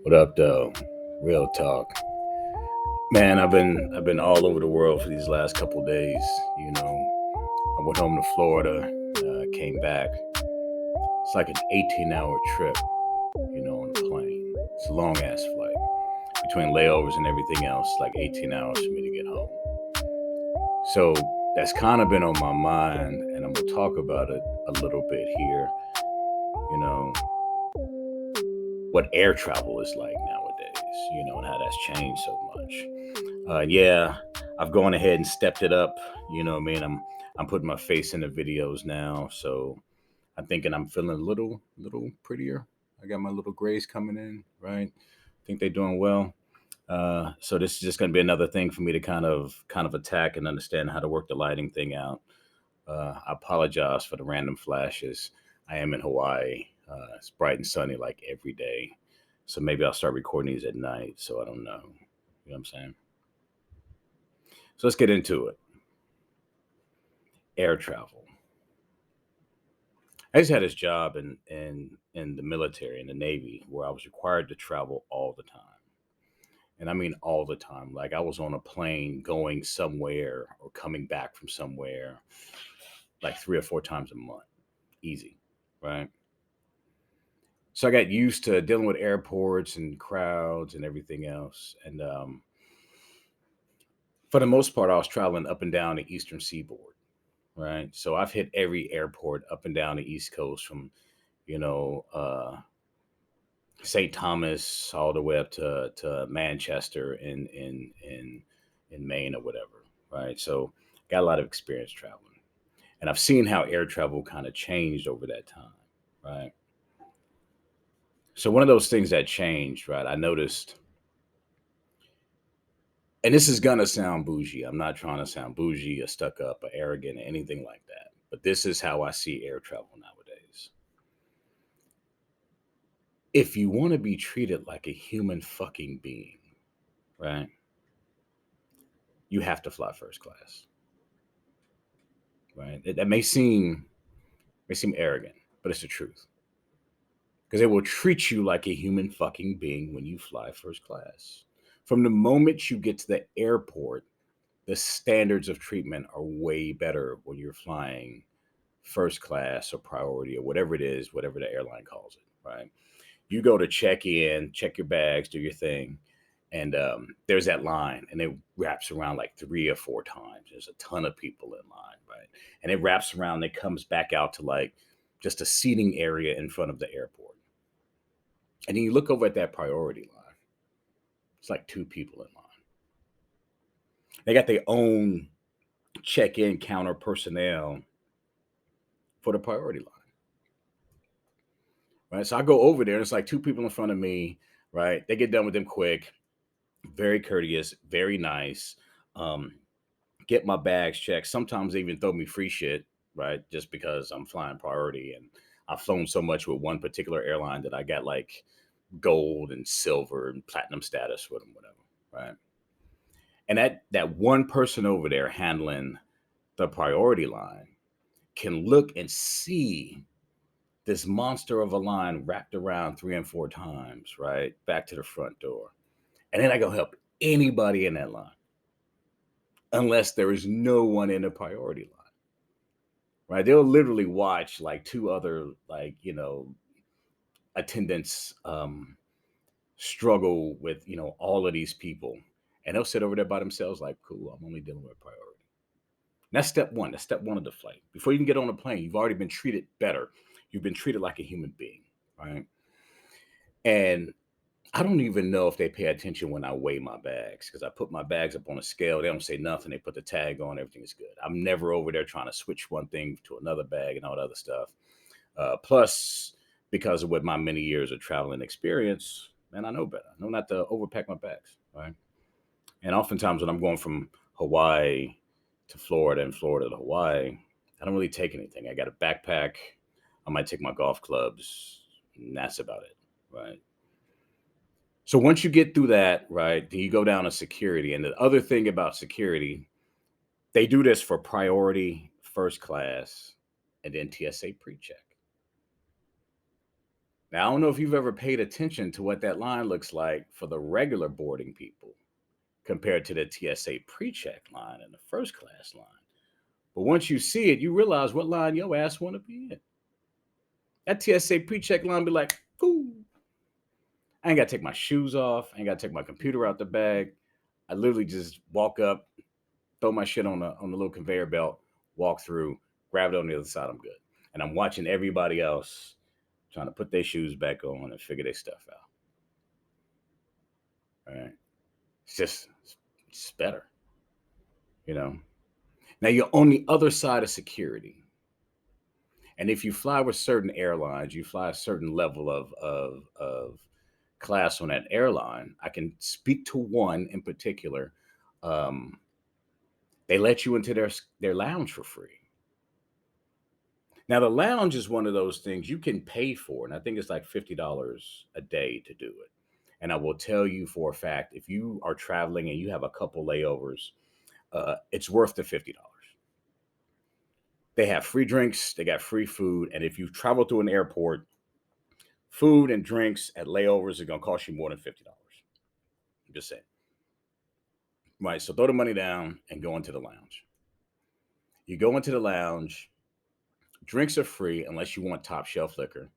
What up, though? Real talk, man. I've been all over the world for these last couple days. You know, I went home to Florida, came back. It's like an 18-hour trip. On a plane. It's a long ass flight between layovers and everything else. Like 18 hours for me to get home. So that's kind of been on my mind, and I'm gonna talk about it a little bit here. You know, what air travel is like nowadays. And how that's changed so much. Yeah, I've gone ahead and stepped it up. I mean, I'm putting my face in the videos now, so I'm thinking I'm feeling a little prettier. I got my little grays coming in, right? Think they're doing well. So this is just going to be another thing for me to kind of attack and understand how to work the lighting thing out. I apologize for the random flashes. I am in Hawaii. It's bright and sunny like every day, so maybe I'll start recording these at night. So I don't know. You know what I'm saying? So let's get into it. Air travel. I just had this job in the military, in the Navy, where I was required to travel all the time. And I mean all the time. Like I was on a plane going somewhere or coming back from somewhere like 3 or 4 times a month. Easy. Right. So I got used to dealing with airports and crowds and everything else. And for the most part, I was traveling up and down the Eastern Seaboard. Right. So I've hit every airport up and down the East Coast from, you know, St. Thomas all the way up to Manchester in Maine or whatever, right? So got a lot of experience traveling, and I've seen how air travel kind of changed over that time, right? So one of those things that changed, right? I noticed, and this is gonna sound bougie. I'm not trying to sound bougie or stuck up or arrogant or anything like that, but this is how I see air travel nowadays. If you want to be treated like a human fucking being, right? You have to fly first class, right? That may seem arrogant, but it's the truth because it will treat you like a human fucking being when you fly first class. From the moment you get to the airport, the standards of treatment are way better when you're flying first class or priority or whatever it is, whatever the airline calls it, right? You go to check in, check your bags, do your thing, and there's that line, and it wraps around like 3 or 4 times. There's a ton of people in line, right? And it wraps around, and it comes back out to like just a seating area in front of the airport. And then you look over at that priority line. It's like two people in line. They got their own check-in counter personnel for the priority line, right? So I go over there, and it's like two people in front of me, right? They get done with them quick, very courteous, very nice. Um, get my bags checked. Sometimes they even throw me free shit, right? Just because I'm flying priority and I've flown so much with one particular airline that I got like gold and silver and platinum status with them, whatever, right? And that one person over there handling the priority line can look and see this monster of a line wrapped around 3 and 4 times, right? Back to the front door. And then I go help anybody in that line unless there is no one in the priority line, right? They'll literally watch like two other like attendants struggle with all of these people, and they'll sit over there by themselves like, cool, I'm only dealing with priority. And that's step one. That's step one of the flight. Before you can get on a plane, you've already been treated better. You've been treated like a human being, right? And I don't even know if they pay attention when I weigh my bags because I put my bags up on a scale. They don't say nothing. They put the tag on. Everything is good. I'm never over there trying to switch one thing to another bag and all that other stuff. Plus, because of what my many years of traveling experience, man, I know better. I know not to overpack my bags, right? And oftentimes when I'm going from Hawaii to Florida and Florida to Hawaii, I don't really take anything. I got a backpack. I might take my golf clubs, and that's about it, right? So once you get through that, right, then you go down to security. And the other thing about security, they do this for priority, first class, and then TSA pre-check. Now, I don't know if you've ever paid attention to what that line looks like for the regular boarding people compared to the TSA pre-check line and the first class line. But once you see it, you realize what line your ass want to be in. That TSA pre-check line be like, ooh, I ain't got to take my shoes off. I ain't got to take my computer out the bag. I literally just walk up, throw my shit on the little conveyor belt, walk through, grab it on the other side. I'm good. And I'm watching everybody else trying to put their shoes back on and figure their stuff out. All right. It's better, you know. Now you're on the other side of security. And if you fly with certain airlines, you fly a certain level of class on that airline. I can speak to one in particular. Um, they let you into their lounge for free. Now the lounge is one of those things you can pay for, and I think it's like $50 a day to do it. And I will tell you for a fact, if you are traveling and you have a couple layovers, it's worth the $50. They have free drinks, they got free food, and if you travel through an airport, food and drinks at layovers are gonna cost you more than $50. I'm just saying. Right. So throw the money down and go into the lounge. You go into the lounge, drinks are free unless you want top shelf liquor.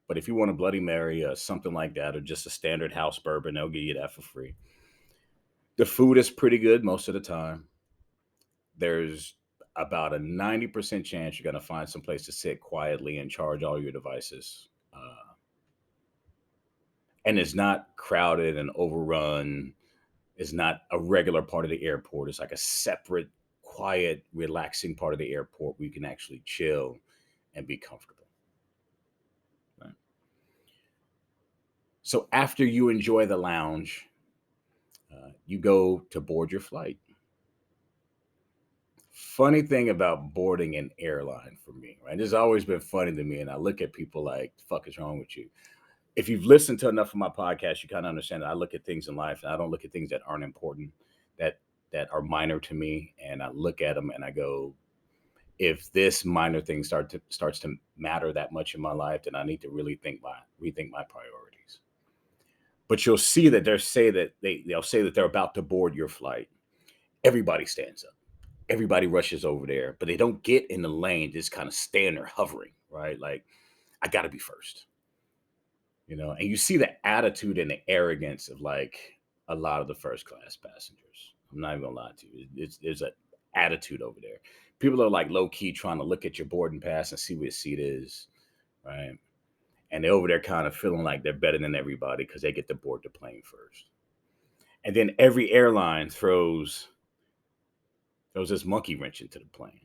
But if you want a Bloody Mary or something like that, or just a standard house bourbon, they'll give you that for free. The food is pretty good most of the time. There's about a 90% chance you're going to find some place to sit quietly and charge all your devices. And it's not crowded and overrun. It's not a regular part of the airport. It's like a separate, quiet, relaxing part of the airport where you can actually chill and be comfortable. Right? So after you enjoy the lounge, you go to board your flight. Funny thing about boarding an airline for me, right? This has always been funny to me, and I look at people like, "The fuck is wrong with you?" If you've listened to enough of my podcast, you kind of understand that I look at things in life, and I don't look at things that aren't important, that that are minor to me, and I look at them and I go, if this minor thing starts to matter that much in my life, then I need to really rethink my priorities. But you'll see that they'll say that they're about to board your flight. Everybody stands up. Everybody rushes over there, but they don't get in the lane, just kind of stand there hovering, right? Like, I gotta be first. And you see the attitude and the arrogance of like a lot of the first class passengers. I'm not even gonna lie to you. There's an attitude over there. People are like low key trying to look at your boarding pass and see where your seat is, right? And they're over there kind of feeling like they're better than everybody because they get to board the plane first. And then every airline throws this monkey wrench into the plane,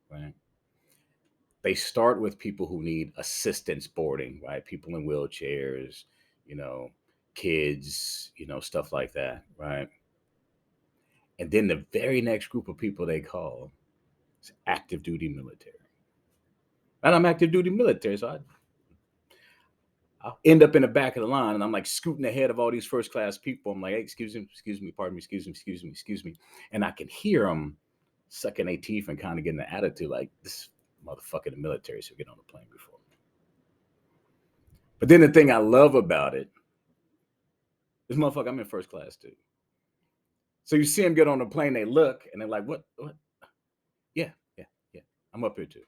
right? They start with people who need assistance boarding, right? People in wheelchairs, you know, kids, stuff like that, right? And then the very next group of people they call is active duty military. And I'm active duty military, so I'll end up in the back of the line and I'm like scooting ahead of all these first class people. I'm like, hey, excuse me, pardon me, excuse me. And I can hear them sucking their teeth and kind of getting the attitude like, this motherfucker in the military, so get on the plane before me. But then the thing I love about it, this motherfucker, I'm in first class too. So you see them get on the plane, they look, and they're like, what? Yeah. I'm up here too.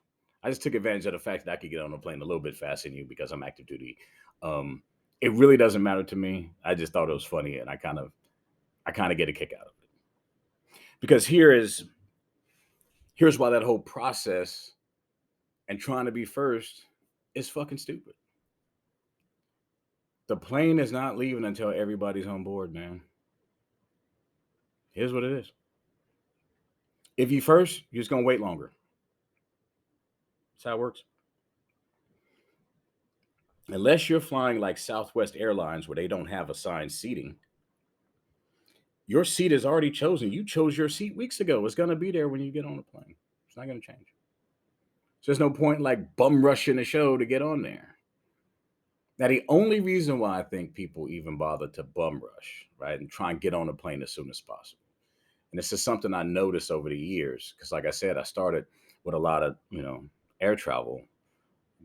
I just took advantage of the fact that I could get on the plane a little bit faster than you because I'm active duty. It really doesn't matter to me. I just thought it was funny, and I kind of get a kick out of it. Because here's why that whole process and trying to be first is fucking stupid. The plane is not leaving until everybody's on board, man. Here's what it is. If you first, you're just gonna wait longer. That's how it works. Unless you're flying like Southwest Airlines where they don't have assigned seating, your seat is already chosen. You chose your seat weeks ago. It's gonna be there when you get on the plane. It's not gonna change. So there's no point like bum rushing the show to get on there. Now, the only reason why I think people even bother to bum rush, right, and try and get on a plane as soon as possible, and this is something I noticed over the years, because like I said, I started with a lot of, air travel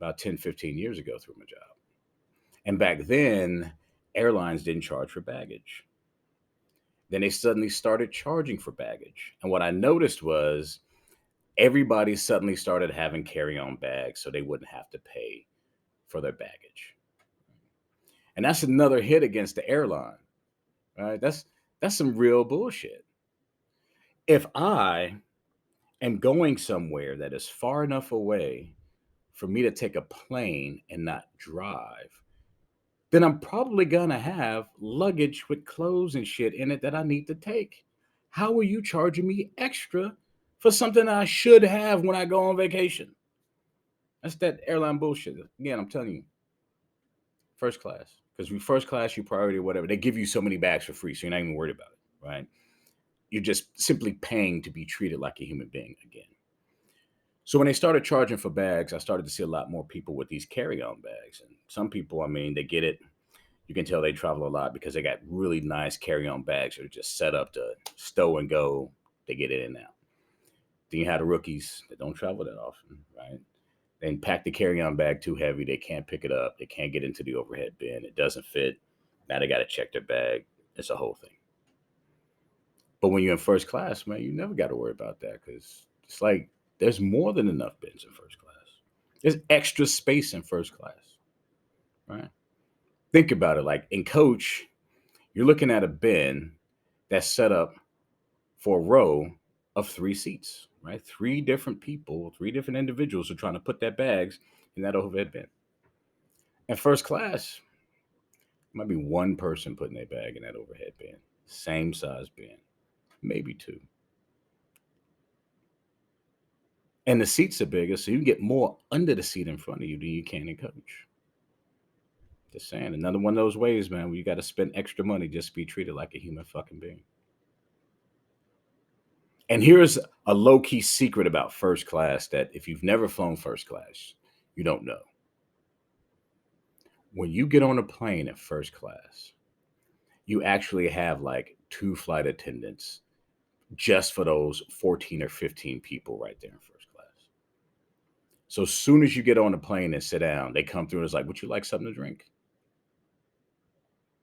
about 10, 15 years ago through my job. And back then, airlines didn't charge for baggage. Then they suddenly started charging for baggage. And what I noticed was everybody suddenly started having carry on bags so they wouldn't have to pay for their baggage. And that's another hit against the airline. Right? That's some real bullshit. If I am going somewhere that is far enough away for me to take a plane and not drive, then I'm probably gonna have luggage with clothes and shit in it that I need to take. How are you charging me extra for something I should have when I go on vacation? That's that airline bullshit. Again, I'm telling you, first class. Because we first class, you priority or whatever, they give you so many bags for free, so you're not even worried about it, right? You're just simply paying to be treated like a human being again. So when they started charging for bags, I started to see a lot more people with these carry-on bags. And some people, I mean, they get it. You can tell they travel a lot because they got really nice carry-on bags that are just set up to stow and go. They get in and out. Then you have the rookies that don't travel that often, right? They pack the carry-on bag too heavy. They can't pick it up. They can't get into the overhead bin. It doesn't fit. Now they got to check their bag. It's a whole thing. But when you're in first class, man, you never got to worry about that because it's like there's more than enough bins in first class. There's extra space in first class, right? Think about it. Like in coach, you're looking at a bin that's set up for a row of 3 seats, right? 3 different people, 3 different individuals are trying to put their bags in that overhead bin. In first class, might be one person putting their bag in that overhead bin, same size bin, maybe two. And the seats are bigger, so you can get more under the seat in front of you than you can in coach. Just saying, another one of those ways, man, where you got to spend extra money just to be treated like a human fucking being. And here's a low key secret about first class that if you've never flown first class, you don't know. When you get on a plane in first class, you actually have like 2 flight attendants just for those 14 or 15 people right there in first class. So as soon as you get on the plane and sit down, they come through and it's like, would you like something to drink?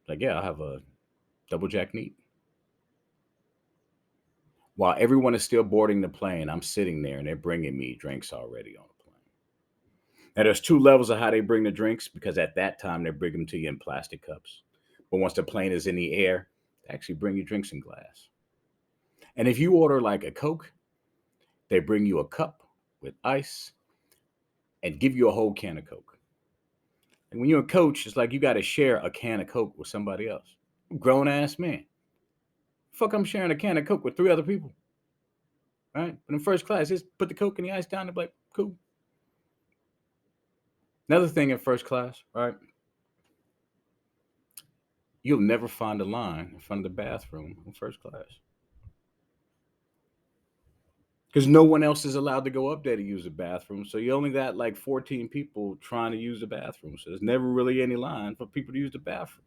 Like, yeah, I'll have a double Jack neat. While everyone is still boarding the plane, I'm sitting there and they're bringing me drinks already on the plane. Now, there's 2 levels of how they bring the drinks because at that time they bring them to you in plastic cups. But once the plane is in the air, they actually bring you drinks in glass. And if you order like a Coke, they bring you a cup with ice and give you a whole can of Coke. And when you're a coach, it's like you got to share a can of Coke with somebody else. Grown ass man. Fuck, I'm sharing a can of Coke with 3 other people. Right? But in first class, just put the Coke and the ice down and be like, cool. Another thing in first class, right? You'll never find a line in front of the bathroom in first class. Because no one else is allowed to go up there to use the bathroom. So you only got like 14 people trying to use the bathroom. So there's never really any line for people to use the bathroom.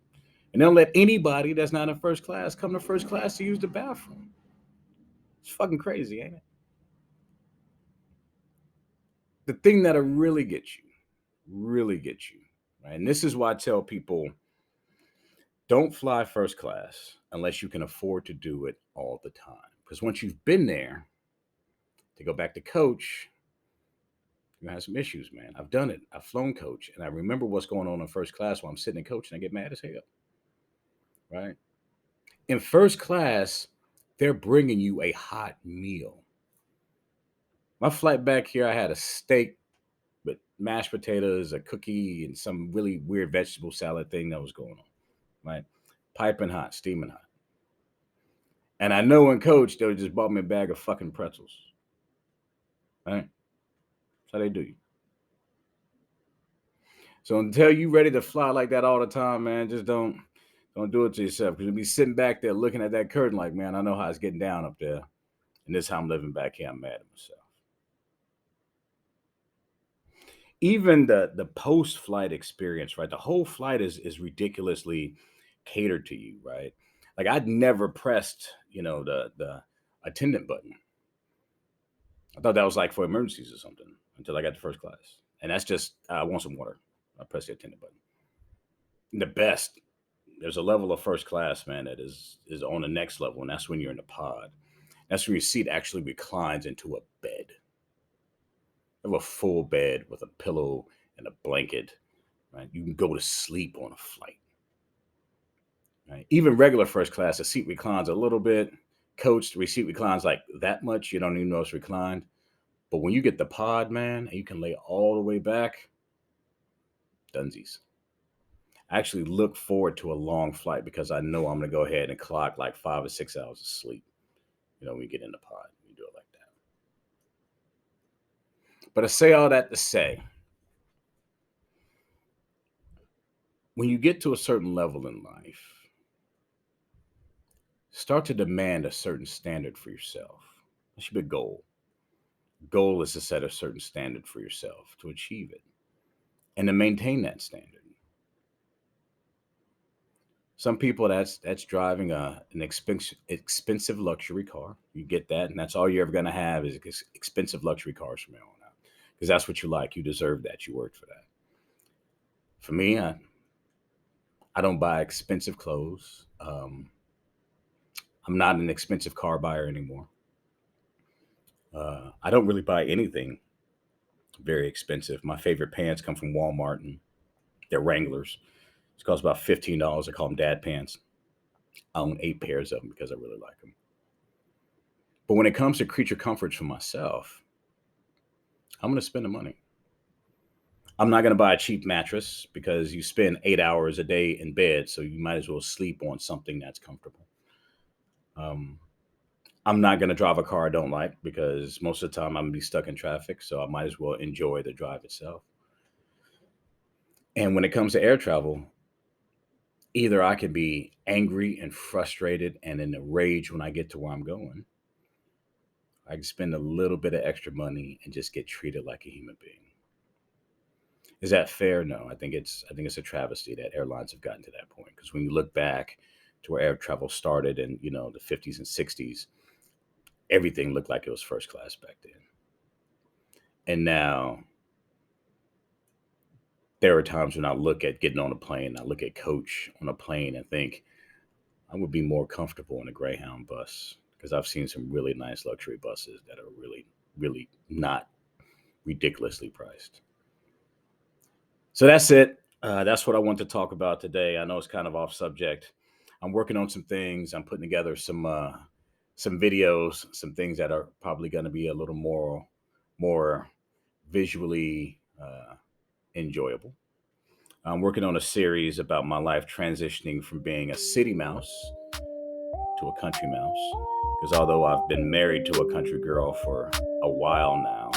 And they don't let anybody that's not in first class come to first class to use the bathroom. It's fucking crazy, ain't it? The thing that'll really get you, right? And this is why I tell people don't fly first class unless you can afford to do it all the time. Because once you've been there, to go back to coach, you're gonna have some issues, man. I've done it. I've flown coach, and I remember what's going on in first class while I'm sitting in coach, and I get mad as hell, right? In first class, they're bringing you a hot meal. My flight back here, I had a steak with mashed potatoes, a cookie, and some really weird vegetable salad thing that was going on, right? Piping hot, steaming hot. And I know in coach, they just bought me a bag of fucking pretzels, right? That's how they do you. So until you ready to fly like that all the time, man, just don't do it to yourself. Because you'll be sitting back there looking at that curtain like, man, I know how it's getting down up there. And this is how I'm living back here. I'm mad at myself. Even the post flight experience, right? The whole flight is ridiculously catered to you, right? Like I'd never pressed, the attendant button. I thought that was like for emergencies or something until I got to first class. And that's just, I want some water. I press the attendant button. The best, there's a level of first class, man, that is on the next level, and that's when you're in the pod. That's when your seat actually reclines into a bed. You have a full bed with a pillow and a blanket. Right? You can go to sleep on a flight. Right? Even regular first class, the seat reclines a little bit. Coach, the seat reclines like that much. You don't even know it's reclined. But when you get the pod, man, and you can lay all the way back, dunsies. I actually look forward to a long flight because I know I'm going to go ahead and clock like 5 or 6 hours of sleep. When you get in the pod, you do it like that. But I say all that to say, when you get to a certain level in life, start to demand a certain standard for yourself. That should be a goal. Goal is to set a certain standard for yourself to achieve it and to maintain that standard. Some people that's driving an expensive luxury car. You get that, and that's all you're ever gonna have is expensive luxury cars from now on out, because that's what you like. You deserve that. You worked for that. For me, I don't buy expensive clothes. I'm not an expensive car buyer anymore. I don't really buy anything very expensive. My favorite pants come from Walmart, and they're Wranglers. It costs about $15. I call them dad pants. I own 8 pairs of them because I really like them. But when it comes to creature comforts for myself, I'm going to spend the money. I'm not going to buy a cheap mattress because you spend 8 hours a day in bed, so you might as well sleep on something that's comfortable. Um, I'm not going to drive a car I don't like because most of the time I'm going to be stuck in traffic, so I might as well enjoy the drive itself. And when it comes to air travel, either I can be angry and frustrated and in a rage when I get to where I'm going. I can spend a little bit of extra money and just get treated like a human being. Is that fair? No. I think it's a travesty that airlines have gotten to that point. Because when you look back to where air travel started in the 50s and 60s, everything looked like it was first class back then. And now there are times when I look at getting on a plane, I look at coach on a plane and think I would be more comfortable in a Greyhound bus because I've seen some really nice luxury buses that are really, really not ridiculously priced. So that's it. That's what I want to talk about today. I know it's kind of off subject. I'm working on some things. I'm putting together some videos, some things that are probably going to be a little more visually enjoyable. I'm working on a series about my life transitioning from being a city mouse to a country mouse. Because although I've been married to a country girl for a while now,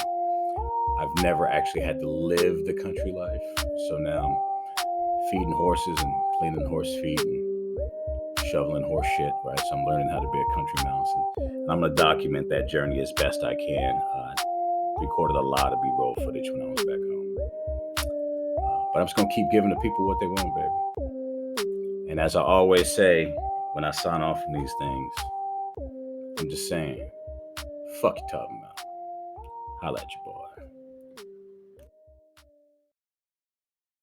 I've never actually had to live the country life. So now I'm feeding horses and cleaning horse feed and shoveling horse shit, right? So I'm learning how to be a country mouse. And I'm going to document that journey as best I can. I recorded a lot of B-roll footage when I was back home. But I'm just going to keep giving the people what they want, baby. And as I always say when I sign off from these things, I'm just saying, fuck you talking about. Holla at your boy.